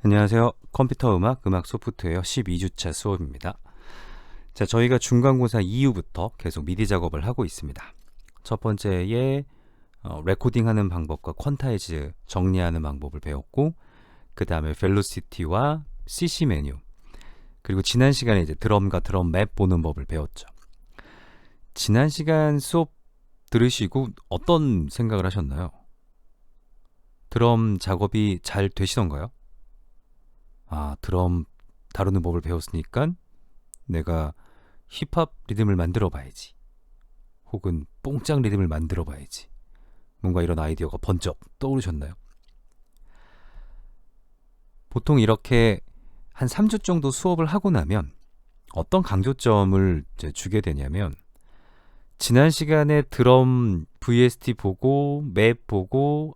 안녕하세요. 컴퓨터 음악 소프트웨어 12주차 수업입니다. 자, 저희가 중간고사 이후부터 계속 미디 작업을 하고 있습니다. 첫 번째에 레코딩하는 방법과 퀀타이즈 정리하는 방법을 배웠고, 그 다음에 벨로시티와 CC 메뉴, 그리고 지난 시간에 이제 드럼과 드럼 맵 보는 법을 배웠죠. 지난 시간 수업 들으시고 어떤 생각을 하셨나요? 드럼 작업이 잘 되시던가요? 드럼 다루는 법을 배웠으니까 내가 힙합 리듬을 만들어 봐야지. 혹은 뽕짝 리듬을 만들어 봐야지. 뭔가 이런 아이디어가 번쩍 떠오르셨나요? 보통 이렇게 한 3주 정도 수업을 하고 나면 어떤 강조점을 이제 주게 되냐면, 지난 시간에 드럼 VST 보고 맵 보고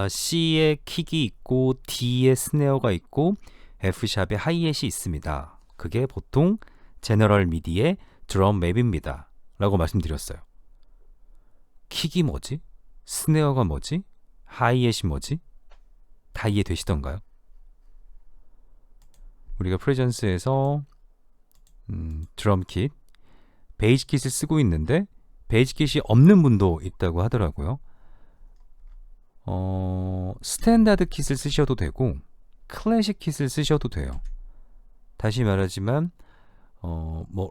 C에 킥이 있고 D에 스네어가 있고 F샵에 하이햇이 있습니다. 그게 보통 제너럴 미디의 드럼 맵입니다 라고 말씀드렸어요. 킥이 뭐지? 스네어가 뭐지? 하이햇이 뭐지? 다 이해되시던가요? 우리가 프레전스에서 드럼 킷, 베이지 킷을 쓰고 있는데 베이지 킷이 없는 분도 있다고 하더라고요. 스탠다드 킷을 쓰셔도 되고 클래식 킷을 쓰셔도 돼요. 다시 말하지만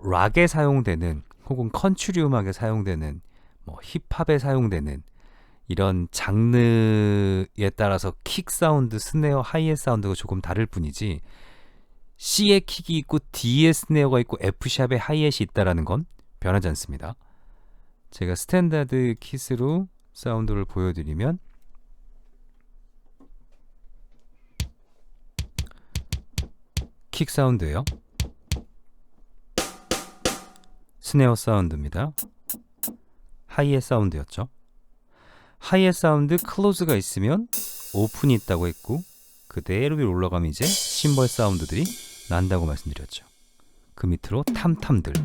락에 사용되는 혹은 컨츄리 음악에 사용되는 힙합에 사용되는 이런 장르에 따라서 킥 사운드, 스네어, 하이햇 사운드가 조금 다를 뿐이지, C에 킥이 있고 D에 스네어가 있고 F샵에 하이햇이 있다라는 건 변하지 않습니다. 제가 스탠다드 킷으로 사운드를 보여드리면, 킥 사운드예요. 스네어 사운드입니다. 하이햇 사운드였죠. 하이햇 사운드 클로즈가 있으면 오픈이 있다고 했고, 그대로 위로 올라가면 이제 심벌 사운드들이 난다고 말씀드렸죠. 그 밑으로 탐탐들, 그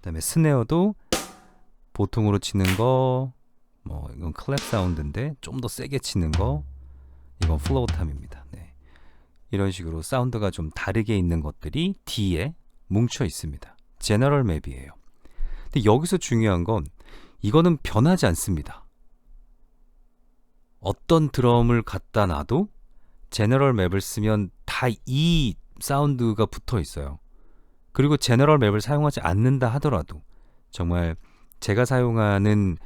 다음에 스네어도 보통으로 치는 거, 이건 클랩 사운드인데 좀 더 세게 치는 거, 이건 플로우 탐입니다. 네. 이런 식으로 사운드가 좀 다르게 있는 것들이 D에 뭉쳐 있습니다. 제너럴 맵이에요. 근데 여기서 중요한 건 이거는 변하지 않습니다. 어떤 드럼을 갖다 놔도 제너럴 맵을 쓰면 다 이 사운드가 붙어 있어요. 그리고 제너럴 맵을 사용하지 않는다 하더라도, 정말 제가 사용하는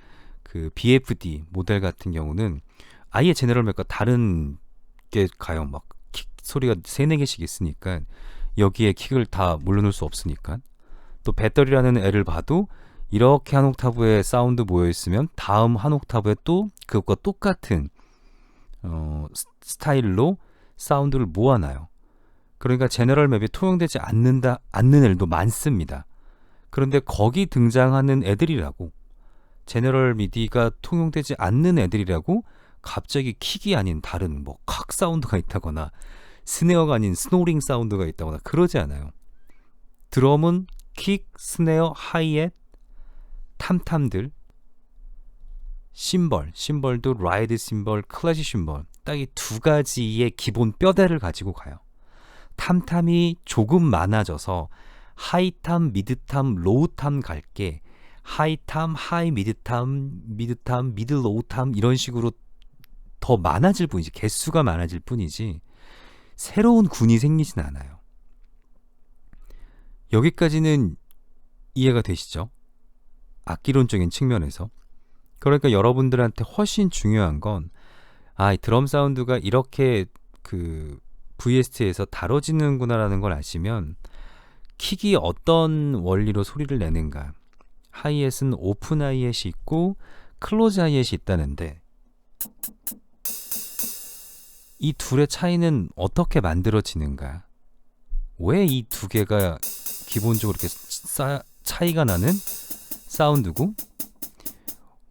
그 BFD 모델 같은 경우는 아예 제너럴 맵과 다른 게 가요. 막 킥 소리가 3, 4개씩 있으니까 여기에 킥을 다 물려놓을 수 없으니까. 또 배터리라는 애를 봐도 이렇게 한 옥타브에 사운드 모여 있으면 다음 한 옥타브에 또 그것과 똑같은 스타일로 사운드를 모아놔요. 그러니까 제너럴 맵이 통용되지 않는 애들도 많습니다. 그런데 거기 등장하는 애들이라고, 제너럴 미디가 통용되지 않는 애들이라고 갑자기 킥이 아닌 다른 칵 사운드가 있다거나 스네어가 아닌 스노링 사운드가 있다거나 그러지 않아요. 드럼은 킥, 스네어, 하이햇, 탐탐들, 심벌도 라이드 심벌, 클래식 심벌, 딱 이 두 가지의 기본 뼈대를 가지고 가요. 탐탐이 조금 많아져서 하이탐, 미드탐, 로우탐 갈게, 하이탐, 하이 미드탐, 미드탐, 미드 로우탐, 이런 식으로 더 많아질 뿐이지, 개수가 많아질 뿐이지 새로운 군이 생기진 않아요. 여기까지는 이해가 되시죠? 악기론적인 측면에서. 그러니까 여러분들한테 훨씬 중요한 건, 이 드럼 사운드가 이렇게 그 VST에서 다뤄지는구나라는 걸 아시면, 킥이 어떤 원리로 소리를 내는가, 하이햇은 오픈 하이햇이 있고 클로즈 하이햇이 있다는데, 이 둘의 차이는 어떻게 만들어지는가, 왜 이 두 개가 기본적으로 이렇게 차이가 나는 사운드고,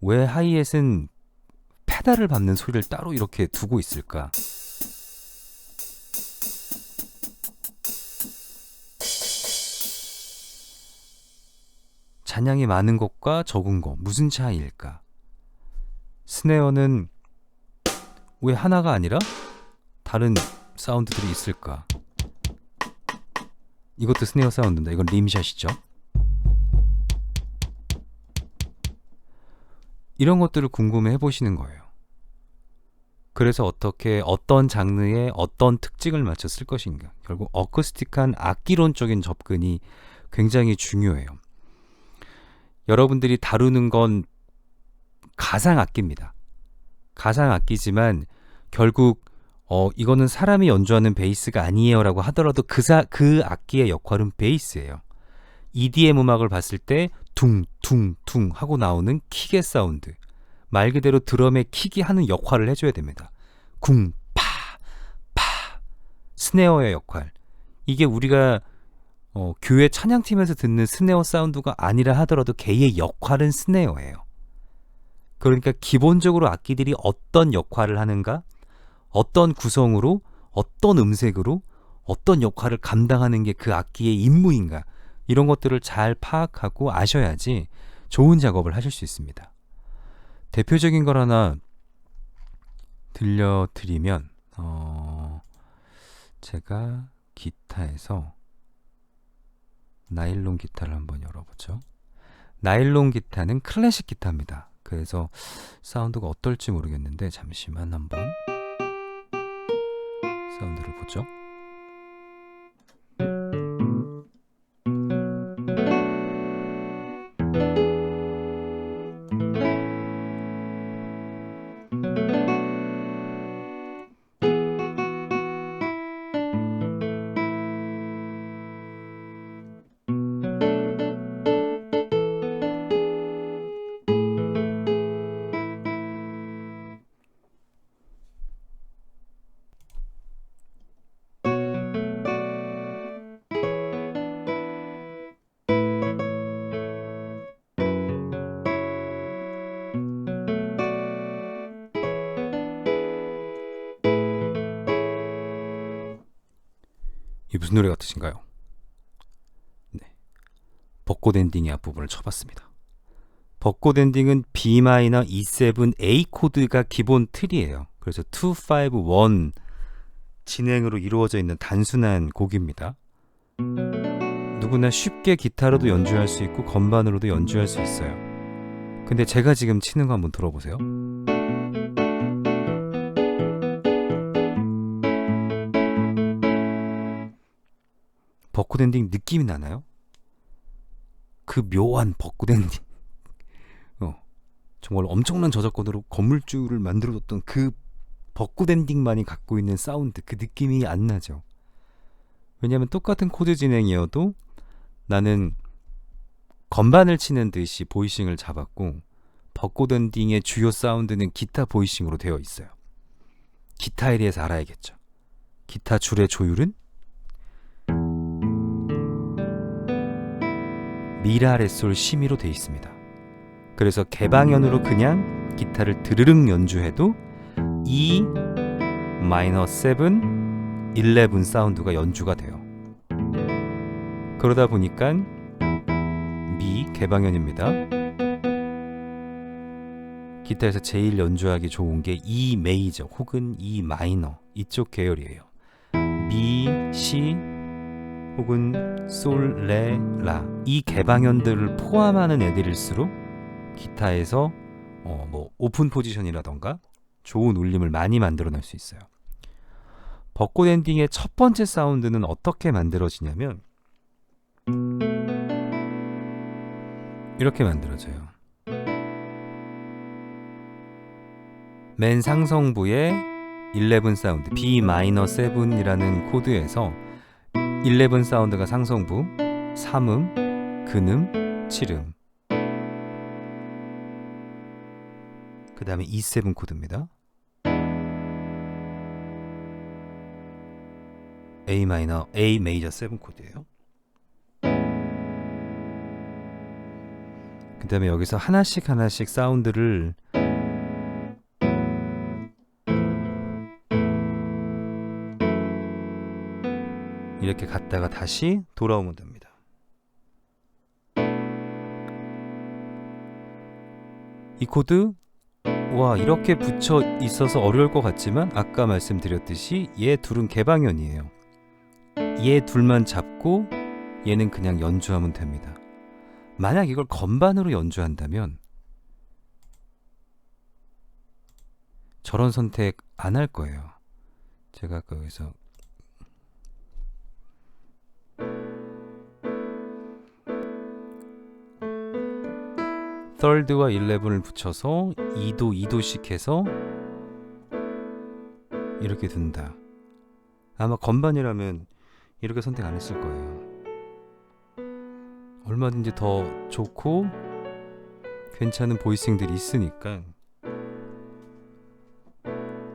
왜 하이햇은 페달을 밟는 소리를 따로 이렇게 두고 있을까? 잔량이 많은 것과 적은 것, 무슨 차이일까? 스네어는 왜 하나가 아니라 다른 사운드들이 있을까? 이것도 스네어 사운드인데 이건 림샷이죠. 이런 것들을 궁금해 해보시는 거예요. 그래서 어떤 장르에 어떤 특징을 맞춰 쓸 것인가. 결국 어쿠스틱한 악기론적인 접근이 굉장히 중요해요. 여러분들이 다루는 건 가상악기입니다. 가상악기지만 결국 이거는 사람이 연주하는 베이스가 아니에요 라고 하더라도 그 악기의 역할은 베이스예요. EDM 음악을 봤을 때 퉁퉁퉁 하고 나오는 킥의 사운드, 말 그대로 드럼의 킥이 하는 역할을 해줘야 됩니다. 쿵, 파, 파, 스네어의 역할. 이게 우리가 교회 찬양팀에서 듣는 스네어 사운드가 아니라 하더라도 걔의 역할은 스네어예요. 그러니까 기본적으로 악기들이 어떤 역할을 하는가, 어떤 구성으로, 어떤 음색으로, 어떤 역할을 감당하는 게 그 악기의 임무인가, 이런 것들을 잘 파악하고 아셔야지 좋은 작업을 하실 수 있습니다. 대표적인 걸 하나 들려드리면 제가 기타에서 나일론 기타를 한번 열어보죠. 나일론 기타는 클래식 기타입니다. 그래서 사운드가 어떨지 모르겠는데 잠시만 한번 사운드를 보죠. 이 무슨 노래 같으신가요? 네, 벚꽃 엔딩의 앞부분을 쳐봤습니다. 벚꽃 엔딩은 B 마이너 E7 A 코드가 기본 틀이에요. 그래서 2, 5, 1 진행으로 이루어져 있는 단순한 곡입니다. 누구나 쉽게 기타로도 연주할 수 있고 건반으로도 연주할 수 있어요. 근데 제가 지금 치는 거 한번 들어보세요. 벚꽃 엔딩 느낌이 나나요? 그 묘한 벚꽃 엔딩, 정말 엄청난 저작권으로 건물주를 만들어뒀던 그 벚꽃 엔딩만이 갖고 있는 사운드, 그 느낌이 안 나죠. 왜냐하면 똑같은 코드 진행이어도 나는 건반을 치는 듯이 보이싱을 잡았고 벚꽃 엔딩의 주요 사운드는 기타 보이싱으로 되어 있어요. 기타에 대해서 알아야겠죠. 기타 줄의 조율은 미라 레솔 시미로 되어 있습니다. 그래서 개방현으로 그냥 기타를 드르륵 연주해도 E 마이너 7, 11 사운드가 연주가 돼요. 그러다 보니까 미 개방현입니다. 기타에서 제일 연주하기 좋은 게 E 메이저 혹은 E 마이너 이쪽 계열이에요. 미, 시 혹은 솔, 레, 라 이 개방현들을 포함하는 애들일수록 기타에서 뭐 오픈 포지션이라던가 좋은 울림을 많이 만들어낼 수 있어요. 벚꽃 엔딩의 첫 번째 사운드는 어떻게 만들어지냐면 이렇게 만들어져요. 맨 상성부의 11 사운드 B 마이너 7이라는 코드에서 11 사운드가 상성부, 3음, 근음, 7음, 그 다음에 E7 코드입니다. A 마이너, A 메이저 7 코드예요. 그 다음에 여기서 하나씩 사운드를 이렇게 갔다가 다시 돌아오면 됩니다. 이 코드 와, 이렇게 붙여 있어서 어려울 것 같지만 아까 말씀드렸듯이 얘 둘은 개방현이에요. 얘 둘만 잡고 얘는 그냥 연주하면 됩니다. 만약 이걸 건반으로 연주한다면 저런 선택 안 할 거예요. 제가 아까 여기서 third와 11을 붙여서 2도 2도씩 해서 이렇게 둔다. 아마 건반이라면 이렇게 선택 안 했을 거예요. 얼마든지 더 좋고 괜찮은 보이싱들이 있으니까.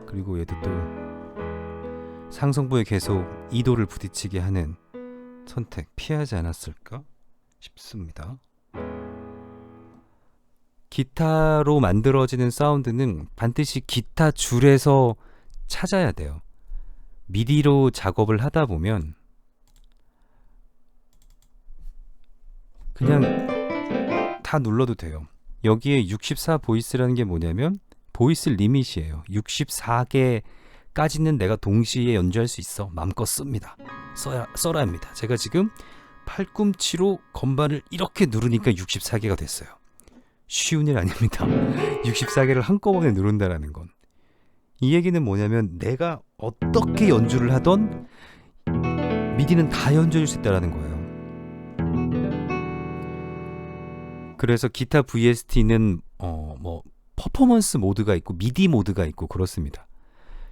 그리고 얘도 또 상성부에 계속 2도를 부딪히게 하는 선택 피하지 않았을까 싶습니다. 기타로 만들어지는 사운드는 반드시 기타 줄에서 찾아야 돼요. 미디로 작업을 하다 보면 그냥 다 눌러도 돼요. 여기에 64 보이스라는 게 뭐냐면 보이스 리밋이에요. 64개까지는 내가 동시에 연주할 수 있어. 마음껏 씁니다. 써라 합니다. 제가 지금 팔꿈치로 건반을 이렇게 누르니까 64개가 됐어요. 쉬운 일 아닙니다. 64개를 한꺼번에 누른다라는 건. 이 얘기는 뭐냐면 내가 어떻게 연주를 하던 미디는 다 연주할 수 있다는 거예요. 그래서 기타 VST는 퍼포먼스 모드가 있고 미디 모드가 있고 그렇습니다.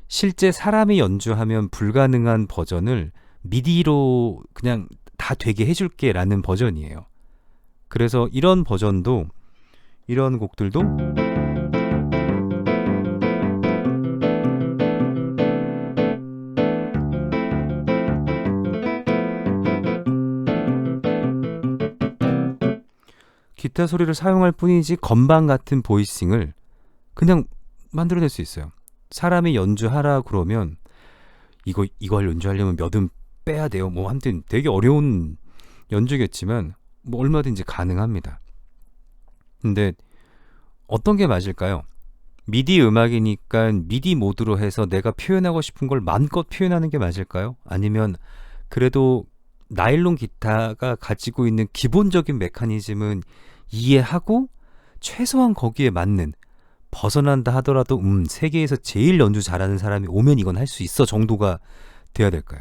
실제 사람이 연주하면 불가능한 버전을 미디로 그냥 다 되게 해줄게 라는 버전이에요. 그래서 이런 버전도 이런 곡들도 기타 소리를 사용할 뿐이지 건반 같은 보이싱을 그냥 만들어낼 수 있어요. 사람이 연주하라 그러면 이걸 연주하려면 몇 음 빼야 돼요. 뭐 아무튼 되게 어려운 연주겠지만 뭐 얼마든지 가능합니다. 근데 어떤 게 맞을까요? 미디 음악이니까 미디 모드로 해서 내가 표현하고 싶은 걸 마음껏 표현하는 게 맞을까요? 아니면 그래도 나일론 기타가 가지고 있는 기본적인 메커니즘은 이해하고 최소한 거기에 맞는 벗어난다 하더라도 세계에서 제일 연주 잘하는 사람이 오면 이건 할 수 있어 정도가 돼야 될까요?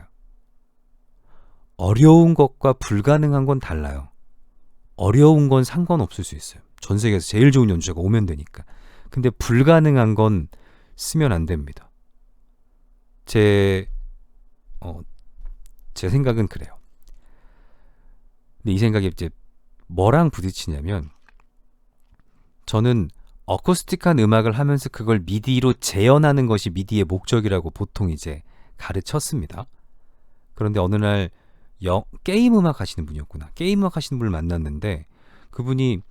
어려운 것과 불가능한 건 달라요. 어려운 건 상관없을 수 있어요. 전 세계에서 제일 좋은 연주자가 오면 되니까. 근데 불가능한 건 쓰면 안 됩니다. 제 생각은 그래요. 근데 이 생각이 이제 뭐랑 부딪히냐면 저는 어쿠스틱한 음악을 하면서 그걸 미디로 재현하는 것이 미디의 목적이라고 보통 이제 가르쳤습니다. 그런데 어느 날 게임 음악 하시는 분이었구나. 게임 음악 하시는 분을 만났는데 그분이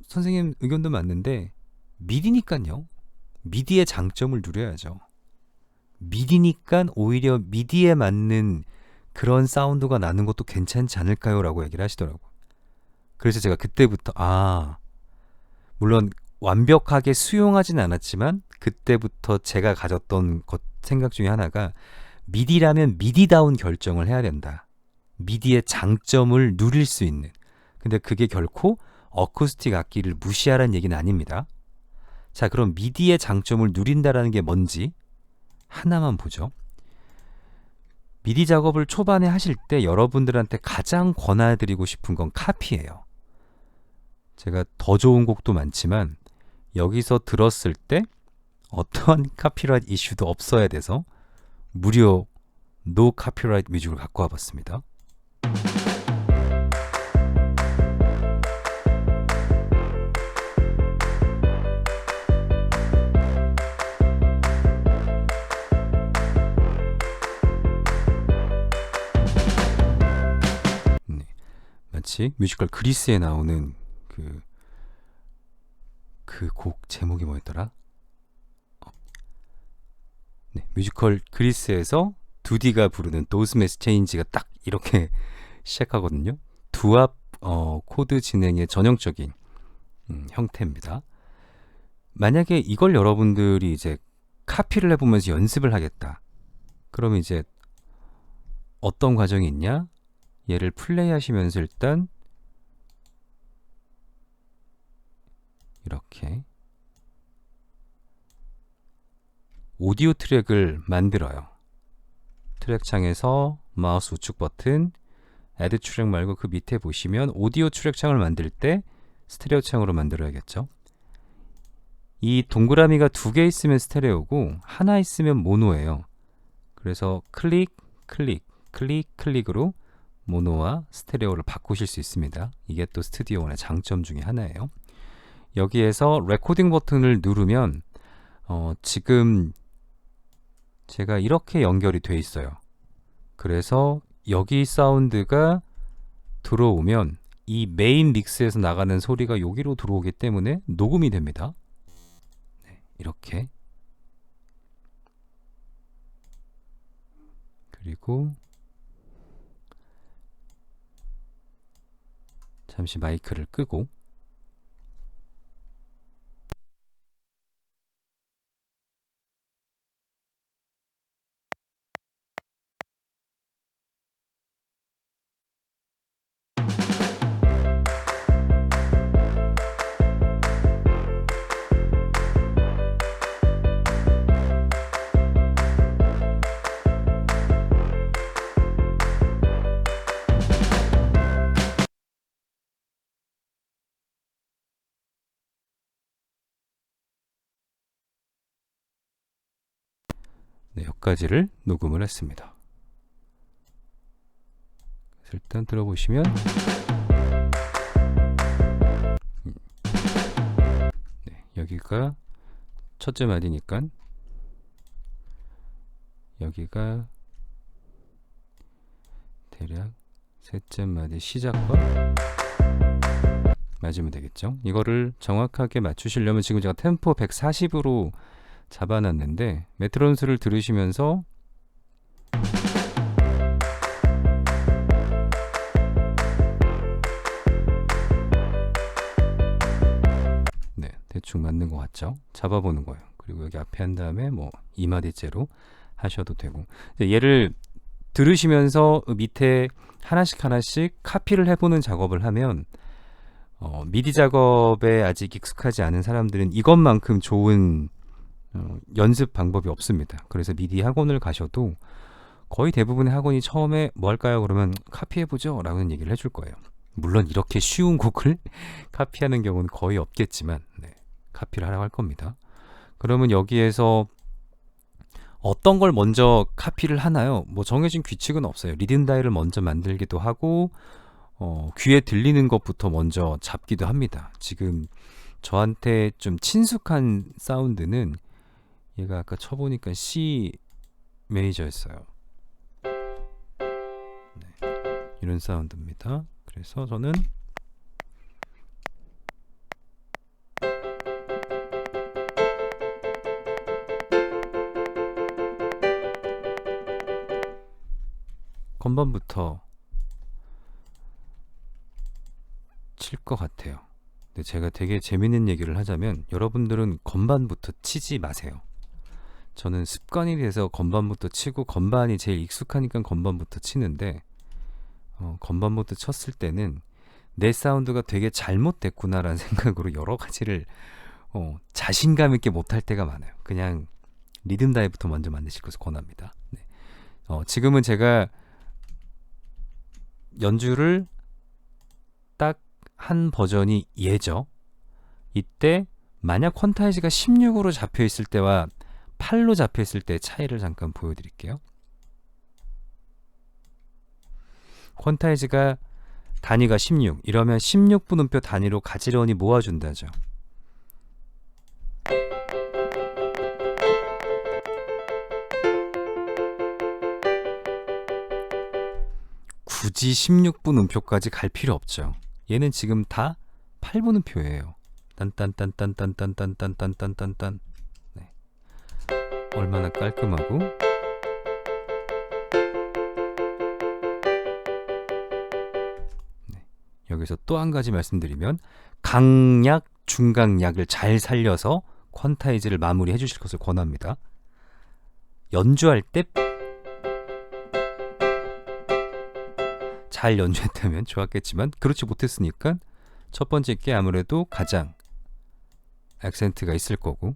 선생님 의견도 맞는데 미디니까요. 미디의 장점을 누려야죠. 미디니까 오히려 미디에 맞는 그런 사운드가 나는 것도 괜찮지 않을까요? 라고 얘기를 하시더라고요. 그래서 제가 그때부터 물론 완벽하게 수용하진 않았지만 그때부터 제가 가졌던 생각 중에 하나가 미디라면 미디다운 결정을 해야 된다. 미디의 장점을 누릴 수 있는. 근데 그게 결코 어쿠스틱 악기를 무시하라는 얘기는 아닙니다. 자, 그럼 미디의 장점을 누린다라는 게 뭔지 하나만 보죠. 미디 작업을 초반에 하실 때 여러분들한테 가장 권해드리고 싶은 건 카피예요. 제가 더 좋은 곡도 많지만 여기서 들었을 때 어떠한 카피라이트 이슈도 없어야 돼서 무료 노 카피라이트 뮤직을 갖고 와봤습니다. 마치 뮤지컬 그리스에 나오는 그 곡 제목이 뭐였더라? 네, 뮤지컬 그리스에서 두디가 부르는 Those Mass Change가 딱 이렇게 시작하거든요. 두압 코드 진행의 전형적인 형태입니다. 만약에 이걸 여러분들이 이제 카피를 해보면서 연습을 하겠다. 그러면 이제 어떤 과정이 있냐? 얘를 플레이 하시면서 일단 이렇게 오디오 트랙을 만들어요. 트랙 창에서 마우스 우측 버튼 애드 트랙 말고 그 밑에 보시면 오디오 트랙 창을 만들 때 스테레오 창으로 만들어야겠죠. 이 동그라미가 2개 있으면 스테레오고 하나 있으면 모노예요. 그래서 클릭, 클릭, 클릭, 클릭으로 모노와 스테레오를 바꾸실 수 있습니다. 이게 또 스튜디오 원의 장점 중에 하나예요. 여기에서 레코딩 버튼을 누르면 지금 제가 이렇게 연결이 돼 있어요. 그래서 여기 사운드가 들어오면 이 메인 믹스에서 나가는 소리가 여기로 들어오기 때문에 녹음이 됩니다. 네, 이렇게. 그리고 잠시 마이크를 끄고 네, 여기까지를 녹음을 했습니다. 그래서 일단 들어보시면 네, 여기가 첫째 마디니까 여기가 대략 셋째 마디 시작과 맞으면 되겠죠. 이거를 정확하게 맞추시려면 지금 제가 템포 140으로 잡아놨는데 메트론스를 들으시면서 네, 대충 맞는 것 같죠? 잡아보는 거예요. 그리고 여기 앞에 한 다음에 뭐 2마디째로 하셔도 되고 얘를 들으시면서 밑에 하나씩 하나씩 카피를 해보는 작업을 하면 미디 작업에 아직 익숙하지 않은 사람들은 이것만큼 좋은 연습 방법이 없습니다. 그래서 미디 학원을 가셔도 거의 대부분의 학원이 처음에 뭐 할까요? 그러면 카피해보죠 라는 얘기를 해줄 거예요. 물론 이렇게 쉬운 곡을 카피하는 경우는 거의 없겠지만 네, 카피를 하라고 할 겁니다. 그러면 여기에서 어떤 걸 먼저 카피를 하나요? 뭐 정해진 규칙은 없어요. 리듬 다이를 먼저 만들기도 하고 귀에 들리는 것부터 먼저 잡기도 합니다. 지금 저한테 좀 친숙한 사운드는 얘가 아까 쳐보니까 C 메이저였어요. 네, 이런 사운드입니다. 그래서 저는 건반부터 칠 것 같아요. 근데 제가 되게 재밌는 얘기를 하자면 여러분들은 건반부터 치지 마세요. 저는 습관이 돼서 건반부터 치고 건반이 제일 익숙하니까 건반부터 치는데 건반부터 쳤을 때는 내 사운드가 되게 잘못됐구나라는 생각으로 여러 가지를 자신감 있게 못할 때가 많아요. 그냥 리듬 다이부터 먼저 만드실 것을 권합니다. 네. 지금은 제가 연주를 딱 한 버전이 얘죠. 이때 만약 퀀타이즈가 16으로 잡혀 있을 때와 8로 잡혀 있을 때 차이를 잠깐 보여드릴게요. 퀀타이즈가 단위가 16 이러면 16분음표 단위로 가지런히 모아준다죠. 굳이 16분음표까지 갈 필요 없죠. 얘는 지금 다 8분음표예요. 딴딴딴딴딴딴딴딴딴딴딴. 네. 얼마나 깔끔하고 네. 여기서 또 한 가지 말씀드리면 강약, 중강약을 잘 살려서 퀀타이즈를 마무리해 주실 것을 권합니다. 연주할 때 잘 연주했다면 좋았겠지만 그렇지 못했으니까 첫 번째 게 아무래도 가장 액센트가 있을 거고,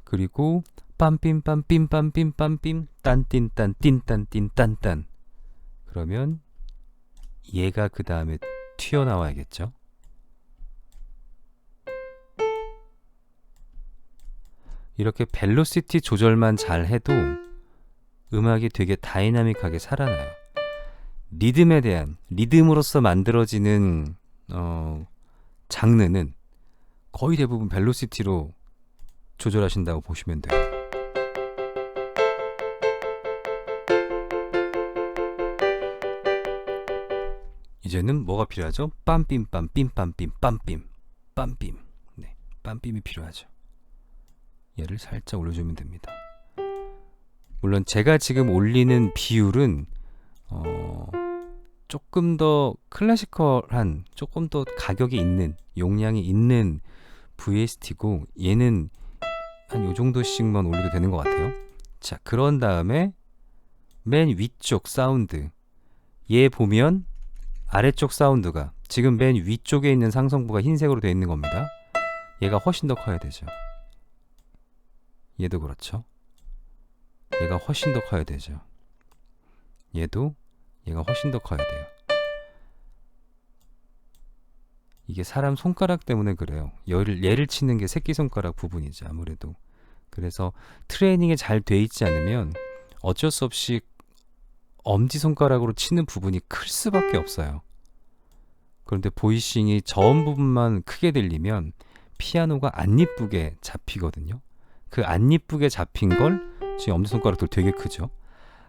그리고 빰빔 빰빔 빰빔 빰빔 딴띵 딴띵 딴띵 딴딴, 그러면 얘가 그 다음에 튀어나와야겠죠. 이렇게 벨로시티 조절만 잘 해도 음악이 되게 다이나믹하게 살아나요. 리듬에 대한, 리듬으로서 만들어지는 장르는 거의 대부분 벨로시티로 조절하신다고 보시면 돼요. 이제는 뭐가 필요하죠? 빰빔 빰빔 빰빔 빰빔 빰빔. 네, 빰빔이 필요하죠. 얘를 살짝 올려주면 됩니다. 물론 제가 지금 올리는 비율은 조금 더 클래시컬한, 조금 더 가격이 있는, 용량이 있는 VST고, 얘는 한 요 정도씩만 올려도 되는 것 같아요. 자, 그런 다음에 맨 위쪽 사운드, 얘 보면 아래쪽 사운드가 지금 맨 위쪽에 있는 상성부가 흰색으로 되어 있는 겁니다. 얘가 훨씬 더 커야 되죠. 얘도 그렇죠. 얘가 훨씬 더 커야 되죠. 얘도, 얘가 훨씬 더 커야 돼요. 이게 사람 손가락 때문에 그래요. 얘를 치는 게 새끼손가락 부분이죠, 아무래도. 그래서 트레이닝이 잘 돼 있지 않으면 어쩔 수 없이 엄지손가락으로 치는 부분이 클 수밖에 없어요. 그런데 보이싱이 저음 부분만 크게 들리면 피아노가 안 이쁘게 잡히거든요. 그 안 이쁘게 잡힌 걸, 지금 엄지손가락도 되게 크죠.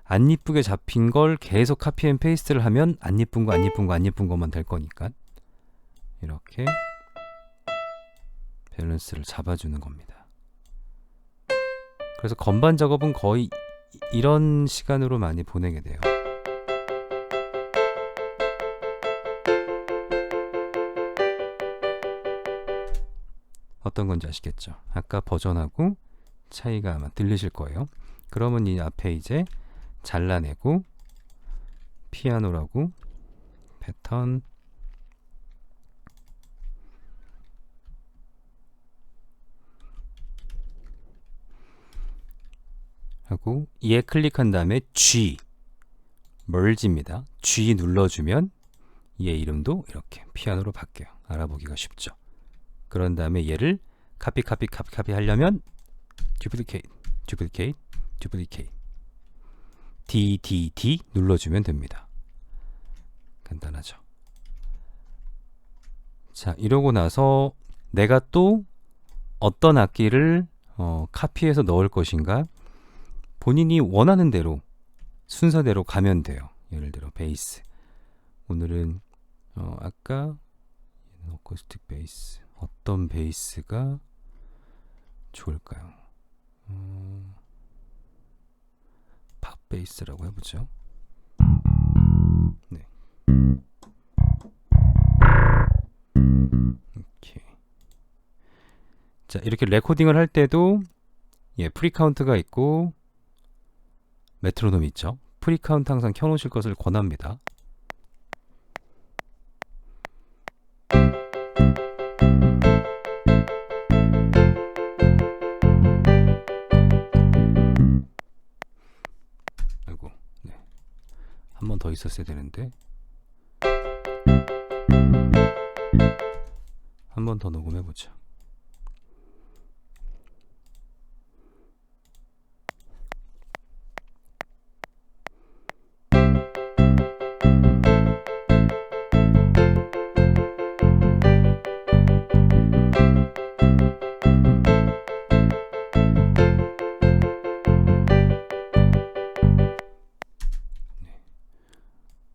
안 이쁘게 잡힌 걸 계속 카피 앤 페이스트를 하면 안 이쁜 거, 안 이쁜 거, 안 이쁜 것만 될 거니까 이렇게 밸런스를 잡아주는 겁니다. 그래서 건반 작업은 거의 이런 시간으로 많이 보내게 돼요. 어떤 건지 아시겠죠? 아까 버전하고 차이가 아마 들리실 거예요. 그러면 이 앞에 이제 잘라내고 피아노라고 패턴 하고 얘 클릭한 다음에 G 멀지입니다. G 눌러주면 얘 이름도 이렇게 피아노로 바뀌어요. 알아보기가 쉽죠. 그런 다음에 얘를 카피 하려면 duplicate D 눌러주면 됩니다. 간단하죠. 자, 이러고 나서 내가 또 어떤 악기를 카피해서 넣을 것인가, 본인이 원하는 대로 순서대로 가면 돼요. 예를 들어 베이스, 오늘은 아까 어쿠스틱 베이스, 어떤 베이스가 좋을까요? 팝 베이스라고 해보죠. 네. 이렇게. 자, 이렇게 레코딩을 할 때도 프리카운트가 있고 메트로놈이 있죠. 프리카운트 항상 켜놓으실 것을 권합니다. 아이고, 네. 한 번 더 있었어야 되는데 한 번 더 녹음해보죠.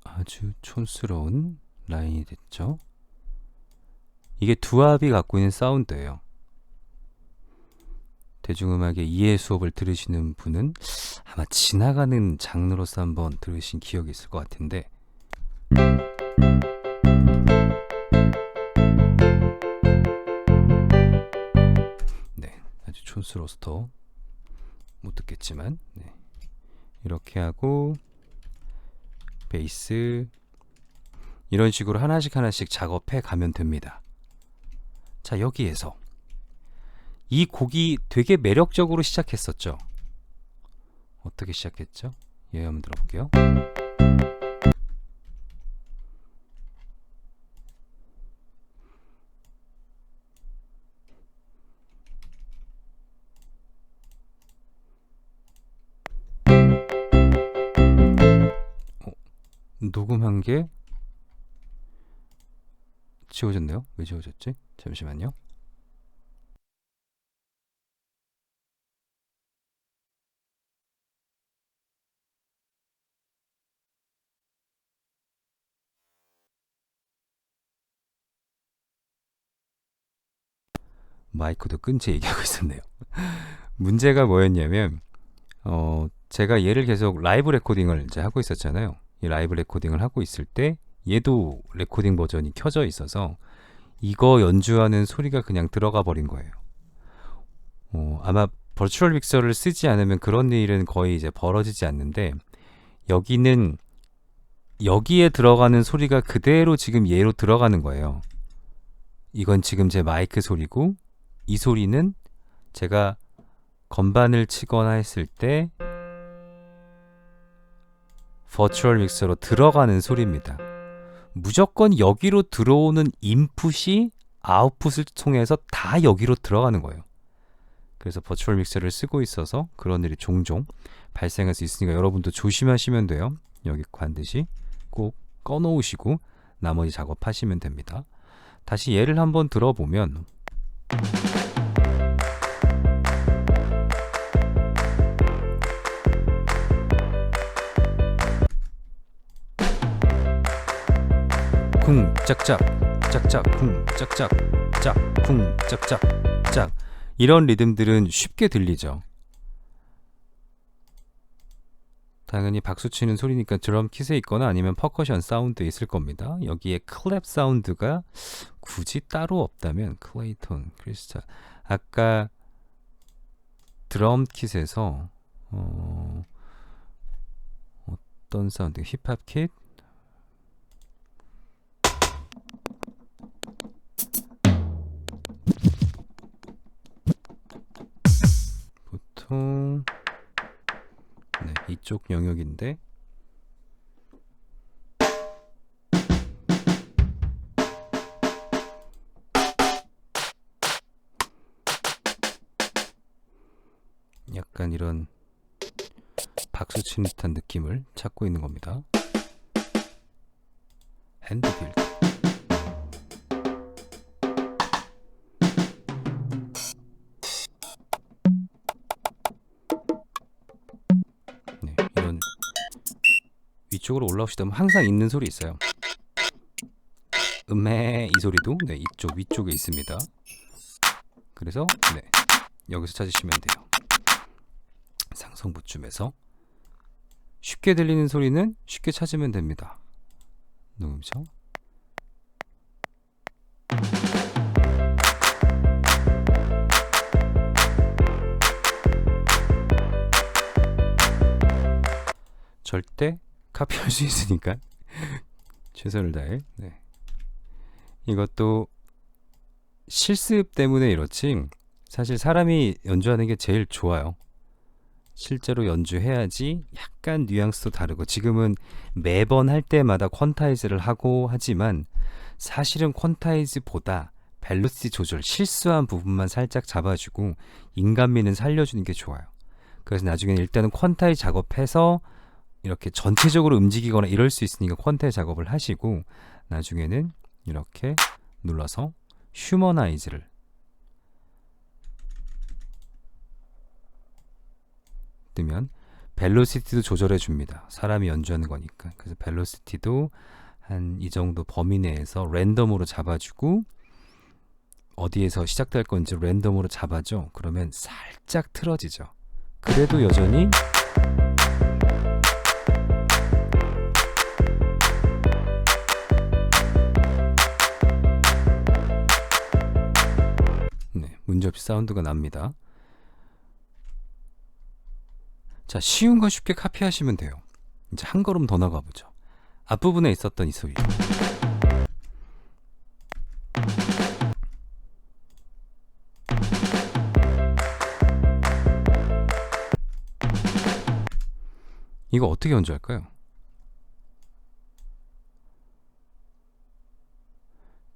아주 촌스러운 라인이 됐죠. 이게 두압이 갖고 있는 사운드예요. 대중음악의 이해 수업을 들으시는 분은 아마 지나가는 장르로서 한번 들으신 기억이 있을 것 같은데, 네, 아주 촌스러워서 못 듣겠지만, 네. 이렇게 하고 베이스 이런 식으로 하나씩 작업해 가면 됩니다. 자, 여기에서 이 곡이 되게 매력적으로 시작했었죠. 어떻게 시작했죠? 예, 한번 들어볼게요. 녹음한 게 지워졌네요. 왜 지워졌지? 잠시만요. 마이크도 끈 채 얘기하고 있었네요. 문제가 뭐였냐면 제가 얘를 계속 라이브 레코딩을 이제 하고 있었잖아요. 이 라이브 레코딩을 하고 있을 때 얘도 레코딩 버전이 켜져 있어서 이거 연주하는 소리가 그냥 들어가 버린 거예요. 아마 버추얼 믹서를 쓰지 않으면 그런 일은 거의 이제 벌어지지 않는데, 여기는 여기에 들어가는 소리가 그대로 지금 얘로 들어가는 거예요. 이건 지금 제 마이크 소리고, 이 소리는 제가 건반을 치거나 했을 때 버추얼 믹서로 들어가는 소리입니다. 무조건 여기로 들어오는 인풋이 아웃풋을 통해서 다 여기로 들어가는 거예요. 그래서 버추얼 믹서를 쓰고 있어서 그런 일이 종종 발생할 수 있으니까 여러분도 조심하시면 돼요. 여기 반드시 꼭 꺼놓으시고 나머지 작업하시면 됩니다. 다시 얘를 한번 들어보면 쿵 짝짝 짝짝 쿵 짝짝 짝쿵 짝짝 짝, 이런 리듬들은 쉽게 들리죠. 당연히 박수 치는 소리니까 드럼 킷에 있거나 아니면 퍼커션 사운드에 있을 겁니다. 여기에 클랩 사운드가 굳이 따로 없다면 클레이톤, 크리스탈, 아까 드럼 킷에서 어떤 사운드, 힙합 킷, 보통 네, 이쪽 영역인데 약간 이런 박수 치는 듯한 느낌을 찾고 있는 겁니다. 핸드 빌드. 네, 이런 위쪽으로 올라오시다 보면 항상 있는 소리 있어요. 이 소리도 네, 이쪽 위쪽에 있습니다. 그래서 네, 여기서 찾으시면 돼요. 상성부쯤에서 쉽게 들리는 소리는 쉽게 찾으면 됩니다. 녹음죠? 절대 카피할 수 있으니까 최선을 다해. 네. 이것도 실습 때문에 이렇지 사실 사람이 연주하는 게 제일 좋아요. 실제로 연주해야지 약간 뉘앙스도 다르고, 지금은 매번 할 때마다 퀀타이즈를 하고 하지만 사실은 퀀타이즈보다 벨로시티 조절, 실수한 부분만 살짝 잡아주고 인간미는 살려주는 게 좋아요. 그래서 나중에는 일단은 퀀타이즈 작업해서 이렇게 전체적으로 움직이거나 이럴 수 있으니까 퀀타이즈 작업을 하시고, 나중에는 이렇게 눌러서 휴머나이즈를 뜨면 벨로시티도 조절해 줍니다. 사람이 연주하는 거니까. 그래서 벨로시티도 한 이 정도 범위 내에서 랜덤으로 잡아주고, 어디에서 시작될 건지 랜덤으로 잡아줘. 그러면 살짝 틀어지죠. 그래도 여전히 문제없이 사운드가 납니다. 자, 쉬운 거 쉽게 카피하시면 돼요. 이제 한 걸음 더 나가보죠. 앞부분에 있었던 이 소리. 이거 어떻게 연주할까요?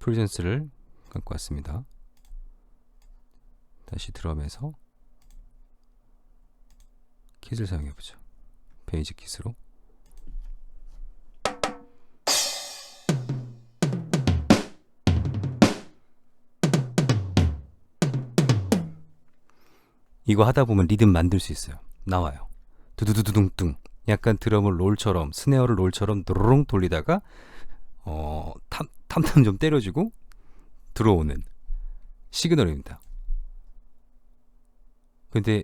프리젠스를 갖고 왔습니다. 다시 드럼에서 킷을 사용해보죠. 베이지 킷으로. 이거 하다 보면 리듬 만들 수 있어요. 나와요. 두두두두둥둥. 약간 드럼을 롤처럼, 스네어를 롤처럼 드르릉 돌리다가 탐탐 좀 때려주고 들어오는 시그널입니다. 근데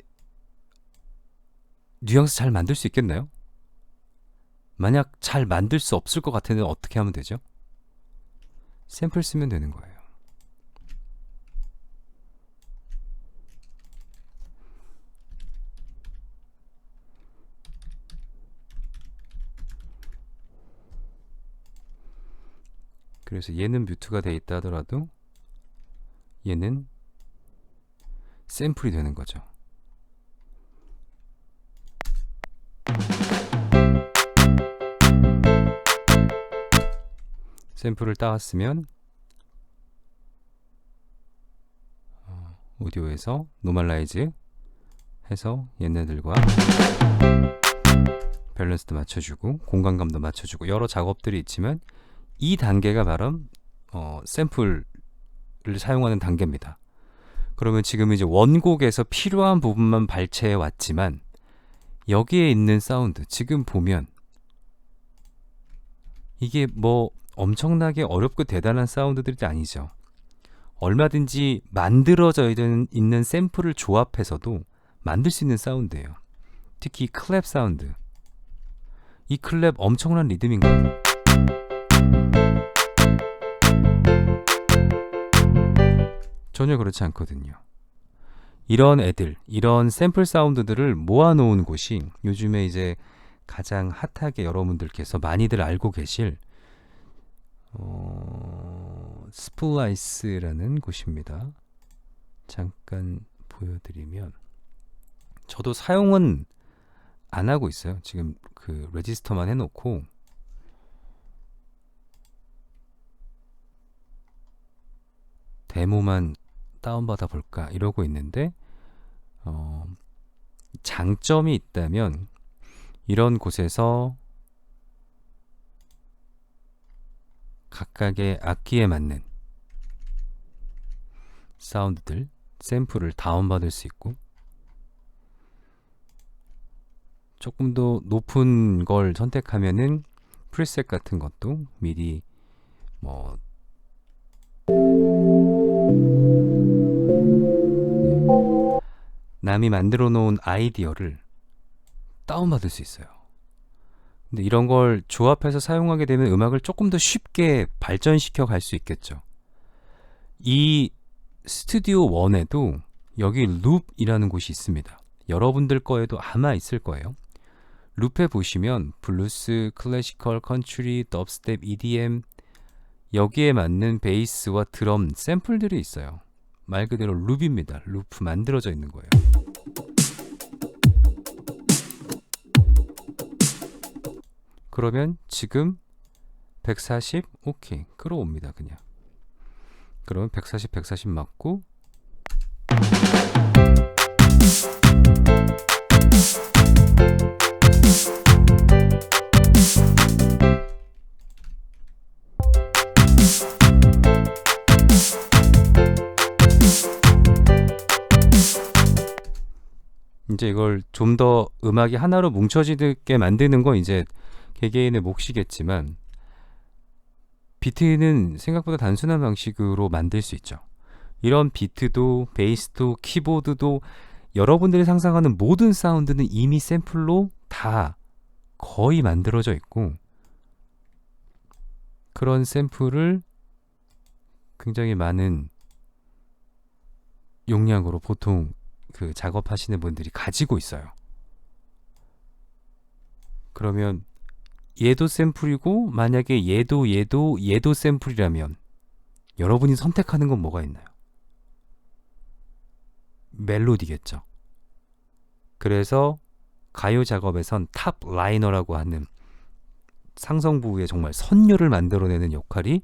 뉘앙스 잘 만들 수 있겠나요? 만약 잘 만들 수 없을 것 같으면 어떻게 하면 되죠? 샘플 쓰면 되는 거예요. 그래서 얘는 뮤트가 돼 있다 하더라도 얘는 샘플이 되는 거죠. 샘플을 따왔으면 오디오에서 노멀라이즈 해서 얘네들과 밸런스도 맞춰주고 공간감도 맞춰주고 여러 작업들이 있지만 이 단계가 바로 샘플을 사용하는 단계입니다. 그러면 지금 이제 원곡에서 필요한 부분만 발췌해 왔지만 여기에 있는 사운드 지금 보면 이게 뭐 엄청나게 어렵고 대단한 사운드들이 아니죠. 얼마든지 만들어져 있는 샘플을 조합해서도 만들 수 있는 사운드예요. 특히 클랩 사운드. 이 클랩 엄청난 리듬인가요? 전혀 그렇지 않거든요. 이런 애들, 이런 샘플 사운드들을 모아놓은 곳이 요즘에 이제 가장 핫하게 여러분들께서 많이들 알고 계실 스플라이스라는 곳입니다. 잠깐 보여드리면 저도 사용은 안 하고 있어요. 지금 그 레지스터만 해놓고 데모만 다운받아 볼까 이러고 있는데 장점이 있다면 이런 곳에서 각각의 악기에 맞는 사운드들, 샘플을 다운받을 수 있고 조금 더 높은 걸 선택하면은 프리셋 같은 것도 미리 뭐 남이 만들어 놓은 아이디어를 다운받을 수 있어요. 근데 이런 걸 조합해서 사용하게 되면 음악을 조금 더 쉽게 발전시켜 갈 수 있겠죠. 이 스튜디오 1에도 여기 룹이라는 곳이 있습니다. 여러분들 거에도 아마 있을 거예요. 룹에 보시면 블루스, 클래시컬, 컨트리, 덥스텝, EDM 여기에 맞는 베이스와 드럼 샘플들이 있어요. 말 그대로 룹입니다. 루프 만들어져 있는 거예요. 그러면 지금 140 오케이 끌어옵니다. 그냥 그러면 140 140 맞고 이제 이걸 좀 더 음악이 하나로 뭉쳐지게 만드는 건 이제 개개인의 몫이겠지만 비트는 생각보다 단순한 방식으로 만들 수 있죠. 이런 비트도 베이스도 키보드도 여러분들이 상상하는 모든 사운드는 이미 샘플로 다 거의 만들어져 있고 그런 샘플을 굉장히 많은 용량으로 보통 그 작업하시는 분들이 가지고 있어요. 그러면 얘도 샘플이고 만약에 얘도 샘플이라면 여러분이 선택하는 건 뭐가 있나요? 멜로디겠죠. 그래서 가요 작업에선 탑 라이너라고 하는 상성부의 정말 선율을 만들어내는 역할이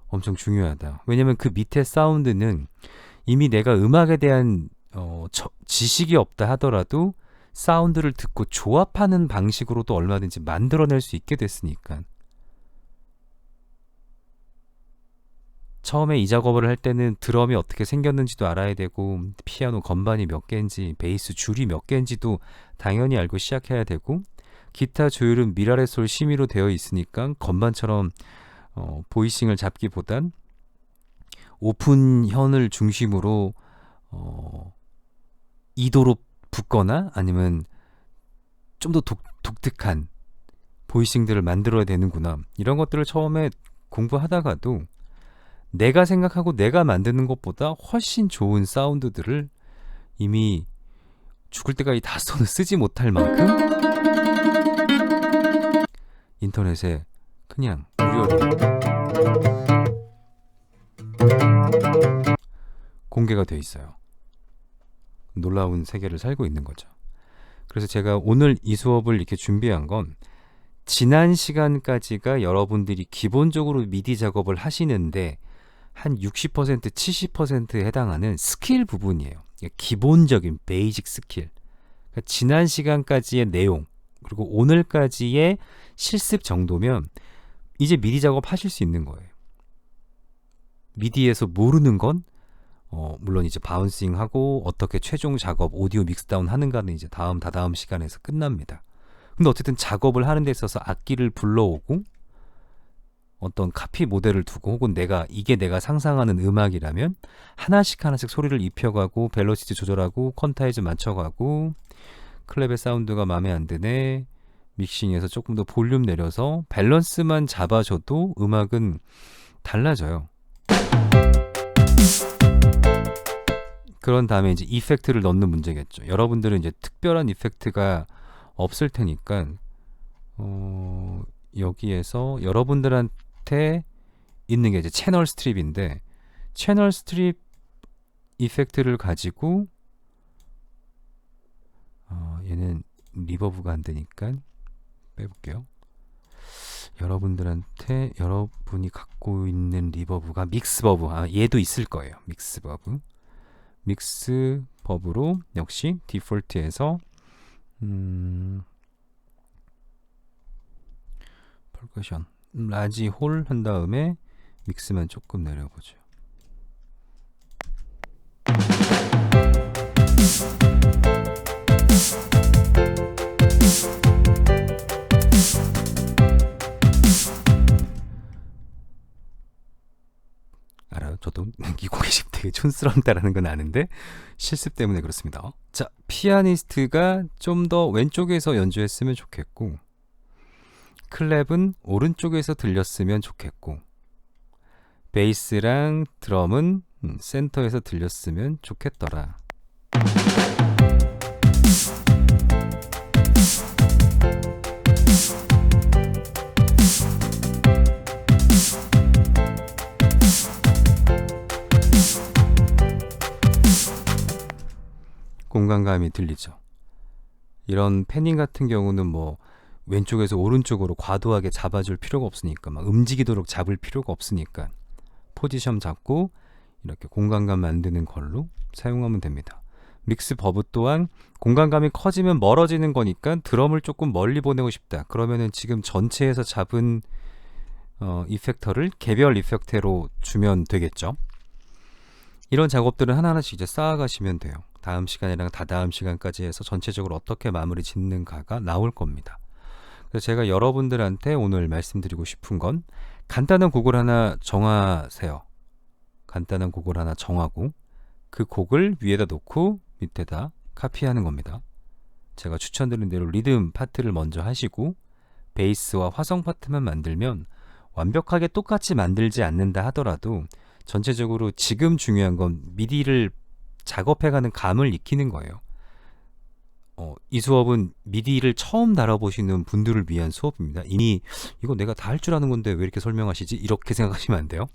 엄청 중요하다. 왜냐면 그 밑에 사운드는 이미 내가 음악에 대한 지식이 없다 하더라도 사운드를 듣고 조합하는 방식으로도 얼마든지 만들어낼 수 있게 됐으니까. 처음에 이 작업을 할 때는 드럼이 어떻게 생겼는지도 알아야 되고 피아노 건반이 몇 개인지 베이스 줄이 몇 개인지도 당연히 알고 시작해야 되고 기타 조율은 미라레솔 시미로 되어 있으니까 건반처럼 보이싱을 잡기보단 오픈현을 중심으로 2도로 붙거나 아니면 좀 더 독특한 보이싱들을 만들어야 되는구나. 이런 것들을 처음에 공부하다가도 내가 생각하고 내가 만드는 것보다 훨씬 좋은 사운드들을 이미 죽을 때까지 다 써도 쓰지 못할 만큼 인터넷에 그냥 무료로 공개가 돼 있어요. 놀라운 세계를 살고 있는 거죠. 그래서 제가 오늘 이 수업을 이렇게 준비한 건 지난 시간까지가 여러분들이 기본적으로 미디 작업을 하시는데 한 60%, 70%에 해당하는 스킬 부분이에요. 기본적인 베이직 스킬. 그러니까 지난 시간까지의 내용 그리고 오늘까지의 실습 정도면 이제 미디 작업 하실 수 있는 거예요. 미디에서 모르는 건 물론 이제 바운싱하고 어떻게 최종 작업, 오디오 믹스다운 하는가는 이제 다다음 시간에서 끝납니다. 근데 어쨌든 작업을 하는 데 있어서 악기를 불러오고 어떤 카피 모델을 두고 혹은 이게 내가 상상하는 음악이라면 하나씩 소리를 입혀가고 벨로시티 조절하고 퀀타이즈 맞춰가고 클랩의 사운드가 마음에 안 드네 믹싱해서 조금 더 볼륨 내려서 밸런스만 잡아줘도 음악은 달라져요. 그런 다음에 이제 이펙트를 넣는 문제겠죠. 여러분들은 이제 특별한 이펙트가 없을 테니까 여기에서 여러분들한테 있는 게 이제 채널 스트립인데 채널 스트립 이펙트를 가지고 얘는 리버브가 안 되니까 빼볼게요. 여러분이 갖고 있는 리버브가 믹스버브 얘도 있을 거예요. 믹스버브로 역시 디폴트에서 퍼커션 라지 홀 한 다음에 믹스만 조금 내려보죠. 알아요. 저도 이 고객님 되게 촌스럽다라는 건 아는데 실습 때문에 그렇습니다. 자, 피아니스트가 좀 더 왼쪽에서 연주했으면 좋겠고 클랩은 오른쪽에서 들렸으면 좋겠고 베이스랑 드럼은 센터에서 들렸으면 좋겠더라. 공간감이 들리죠. 이런 패닝 같은 경우는 뭐 왼쪽에서 오른쪽으로 과도하게 잡아줄 필요가 없으니까 막 움직이도록 잡을 필요가 없으니까 포지션 잡고 이렇게 공간감 만드는 걸로 사용하면 됩니다. 믹스 버브 또한 공간감이 커지면 멀어지는 거니까 드럼을 조금 멀리 보내고 싶다. 그러면은 지금 전체에서 잡은 이펙터를 개별 이펙터로 주면 되겠죠. 이런 작업들은 하나하나씩 이제 쌓아가시면 돼요. 다음 시간이랑 다다음 시간까지 해서 전체적으로 어떻게 마무리 짓는가가 나올 겁니다. 그래서 제가 여러분들한테 오늘 말씀드리고 싶은 건 간단한 곡을 하나 정하세요. 간단한 곡을 하나 정하고 그 곡을 위에다 놓고 밑에다 카피하는 겁니다. 제가 추천드린 대로 리듬 파트를 먼저 하시고 베이스와 화성 파트만 만들면 완벽하게 똑같이 만들지 않는다 하더라도 전체적으로 지금 중요한 건 미디를 작업해가는 감을 익히는 거예요. 이 수업은 미디를 처음 다뤄보시는 분들을 위한 수업입니다. 이미 이거 내가 다 할 줄 아는 건데 왜 이렇게 설명하시지? 이렇게 생각하시면 안 돼요.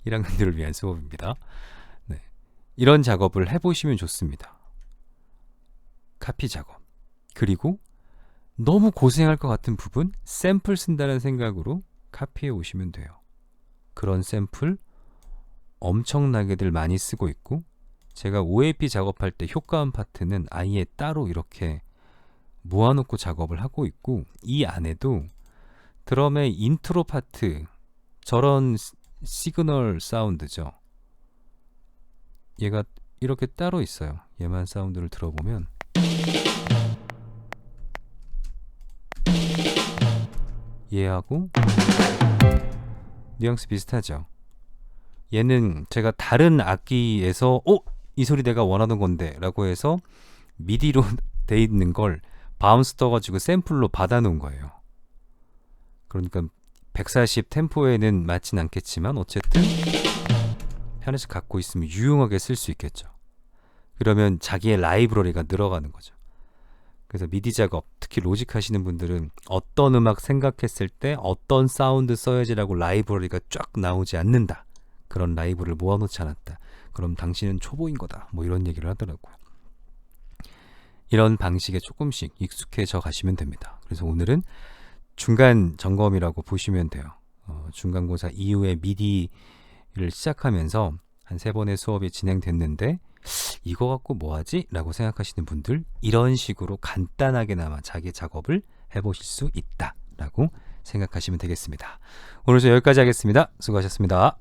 1학년들을 위한 수업입니다. 네. 이런 작업을 해보시면 좋습니다. 카피 작업. 그리고 너무 고생할 것 같은 부분, 샘플 쓴다는 생각으로 카피해 오시면 돼요. 그런 샘플 엄청나게들 많이 쓰고 있고, 제가 OAP 작업할 때 효과음 파트는 아예 따로 이렇게 모아놓고 작업을 하고 있고, 이 안에도 드럼의 인트로 파트, 저런 시그널 사운드죠. 얘가 이렇게 따로 있어요. 얘만 사운드를 들어보면 얘하고 뉘앙스 비슷하죠. 얘는 제가 다른 악기에서 이 소리 내가 원하는 건데 라고 해서 미디로 돼 있는 걸 바운스 떠가지고 샘플로 받아 놓은 거예요. 그러니까 140 템포에는 맞진 않겠지만 어쨌든 편에서 갖고 있으면 유용하게 쓸 수 있겠죠. 그러면 자기의 라이브러리가 늘어가는 거죠. 그래서 미디 작업, 특히 로직 하시는 분들은 어떤 음악 생각했을 때 어떤 사운드 써야지라고 라이브러리가 쫙 나오지 않는다. 그런 라이브를 모아놓지 않았다. 그럼 당신은 초보인 거다. 뭐 이런 얘기를 하더라고요. 이런 방식에 조금씩 익숙해져 가시면 됩니다. 그래서 오늘은 중간 점검이라고 보시면 돼요. 중간고사 이후에 미디를 시작하면서 한 3번의 수업이 진행됐는데 이거 갖고 뭐하지? 라고 생각하시는 분들, 이런 식으로 간단하게나마 자기 작업을 해보실 수 있다 라고 생각하시면 되겠습니다. 오늘 저 여기까지 하겠습니다. 수고하셨습니다.